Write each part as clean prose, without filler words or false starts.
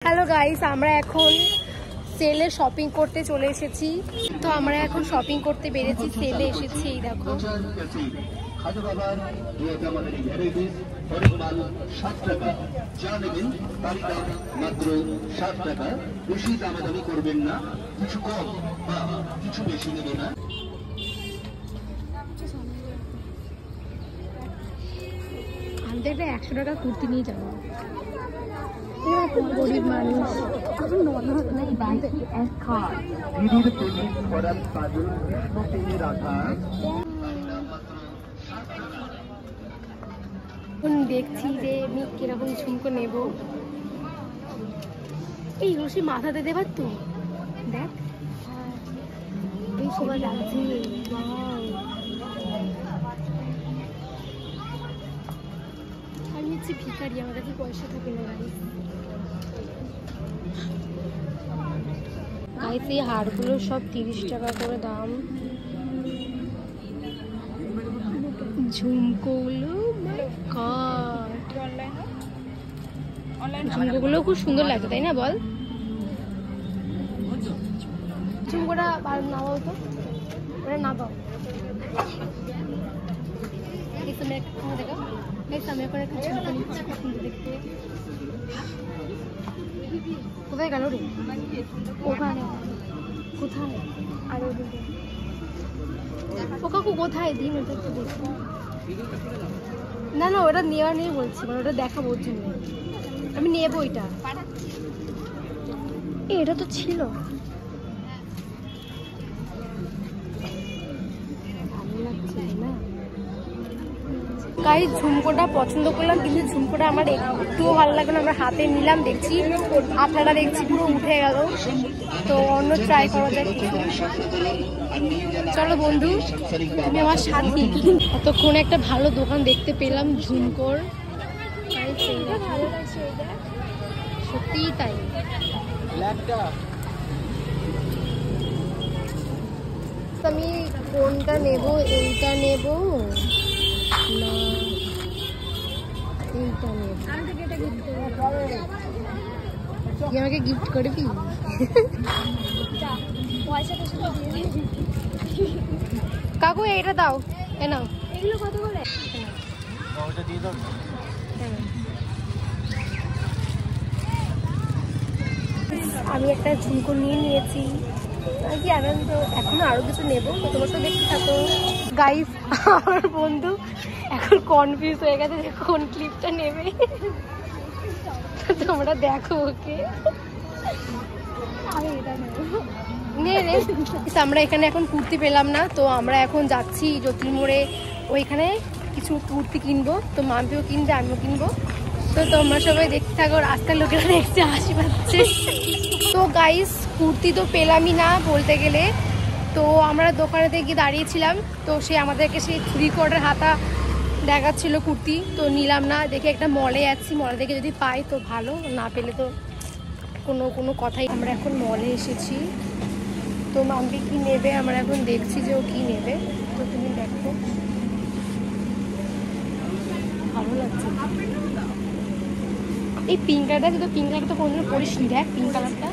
Hello guys, আমরা এখন সেলে শপিং করতে চলে এসেছি। তো আমরা এখন শপিং করতে বেরিয়েছি, সেলে এসেছি। এই দেখো আমি তো একটা 100 টাকা কুর্তি নিয়ে যাবো। গরিব মানুষ দেখছি যে আমি কিরকম ঝুমকো নেব। এই রশি মাথাতে দেবার তো দেখ, এই সবাই লাগছে। আমি হচ্ছে ভিখারি, আমার কাছে পয়সা থাকে না। গাইস এই হারগুলো সব 30 টাকা করে দাম। ঝুমকোগুলো ঝুমকোগুলো খুব সুন্দর লাগে, তাই না বল? ঝুমকোটা ভালো না বলতো, ওটা না পাও। দেখো আমি এখন একটা ঝুমকো নিচ্ছি, খুব সুন্দর দেখতে। কোথায় গেল রে? ওখানে কোথায়? আর ও কাকু কোথায়? দিন ওটা একটু দেখো। না না, ওটা নেওয়া নিয়ে বলছি, মানে ওটা দেখাবো ওর জন্য। আমি নেবো এটা। এটা তো ছিল, ভালো লাগছে না গাইস। ঝুমকোটা পছন্দ করলাম, কিন্তু ঝুমকোটা আমার একটুও ভালো লাগলো না। আমরা হাতে নিলাম, দেখছি আঠাটা দেখছি পুরো উঠে গেল। তো অন্য ট্রাই করা যায়। চলো বন্ধু, তুমি আমার সাথে। এতক্ষণ একটা ভালো দোকান দেখতে পেলাম ঝুমকোর, সত্যিই তাই। আমি কোনটা নেব? এইটা নেব না এইটা নেব? তুই আমাকে গিফট করবি? কাকু এইটা দাও, এ নাও। এগুলো কত করে? আমি একটা ঝুমকো নিয়ে নিয়েছি, কি আনন্দ। এখনো আরো কিছু নেবো, তো তোমার সাথে দেখতে থাকো গাইস। আমার বন্ধু এখন কনফিউজ হয়ে গেছে যে কোন ক্লিপটা নেবে। তোমরা দেখো ওকে। আমরা এখানে এখন কুর্তি পেলাম না, তো আমরা এখন যাচ্ছি জ্যোতি মোড়ে, ওইখানে কিছু কুর্তি কিনবো। তো মাম্পিও কিনবে, আমিও কিনবো। তো তোমরা সবাই দেখতে থাকো। রাস্তার লোকেরা দেখতে হাসি পাচ্ছে। তো গাইস কুর্তি তো পেলামই না বলতে গেলে। তো আমরা দোকানেতে গিয়ে দাঁড়িয়েছিলাম, তো সে আমাদেরকে সেই 3/4 হাতা দেখাচ্ছিল কুর্তি, তো নিলাম না। দেখে একটা মলে যাচ্ছি, মলে দেখে যদি পাই তো ভালো, না পেলে তো কোনো কথাই। আমরা এখন মলে এসেছি, তো মাম্পি কি নেবে আমরা এখন দেখছি যে ও কি নেবে। তো তুমি দেখো, ভালো লাগছে এই পিঙ্ক কালারটা। কিন্তু পিঙ্ক কালারটা কোনদিন পরিস নি, দেখ পিঙ্ক কালারটা।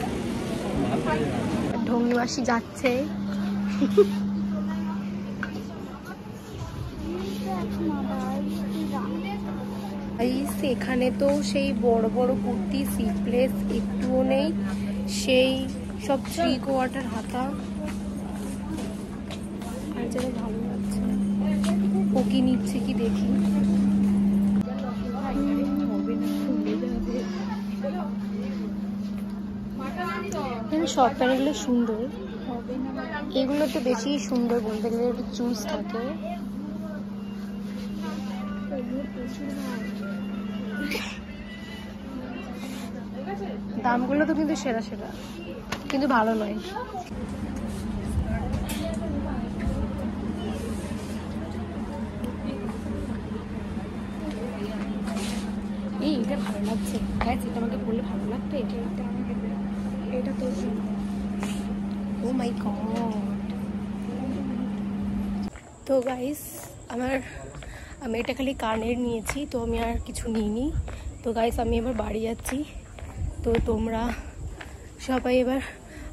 ঢঙ্গি মাসি যাচ্ছে। এখানে তো সেই বড় বড় কুর্তি, সিপ্লেস একটুও নেই, সেই সব 3/4 হাতা। আর যেন ভালো লাগছে, ও কি নিচ্ছে কি দেখি। সব প্যান্টগুলো সুন্দর, এগুলো তো বেশি সুন্দর বলতে গেলে, একটু চুজ থাকে। দামগুলো তো কিন্তু সেরা সেরা, কিন্তু ভালো নয়। এটা ভালো লাগছে, এটা আমাকে বললে ভালো লাগতো। এটা তো ও মাই গড। তো গাইস আমি এটা খালি কানের নিয়েছি, তো আমি আর কিছু নিইনি। তো গাইস আমি এবার বাড়ি যাচ্ছি। তো তোমরা সবাই এবার,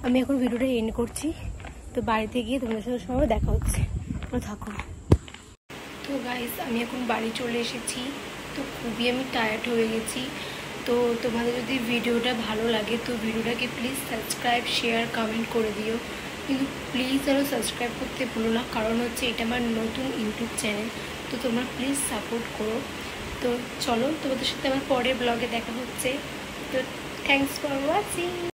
আমি এখন ভিডিওটা এন্ড করছি। তো বাড়িতে গিয়ে তোমাদের সাথে সবাই দেখা হচ্ছে, তো থাকো। তো গাইস আমি এখন বাড়ি চলে এসেছি। তো খুবই আমি টায়ার্ড হয়ে গেছি। তো তোমাদের যদি ভিডিওটা ভালো লাগে তো ভিডিওটাকে প্লিজ সাবস্ক্রাইব, শেয়ার, কমেন্ট করে দিও। কিন্তু প্লিজ আরও সাবস্ক্রাইব করতে ভুলো না, কারণ হচ্ছে এটা আমার নতুন ইউটিউব চ্যানেল। তো তোমরা প্লিজ সাপোর্ট করো। তো চলো, তোমাদের সাথে আমার পরের ব্লগে দেখা হচ্ছে। তো থ্যাংকস ফর ওয়াচিং।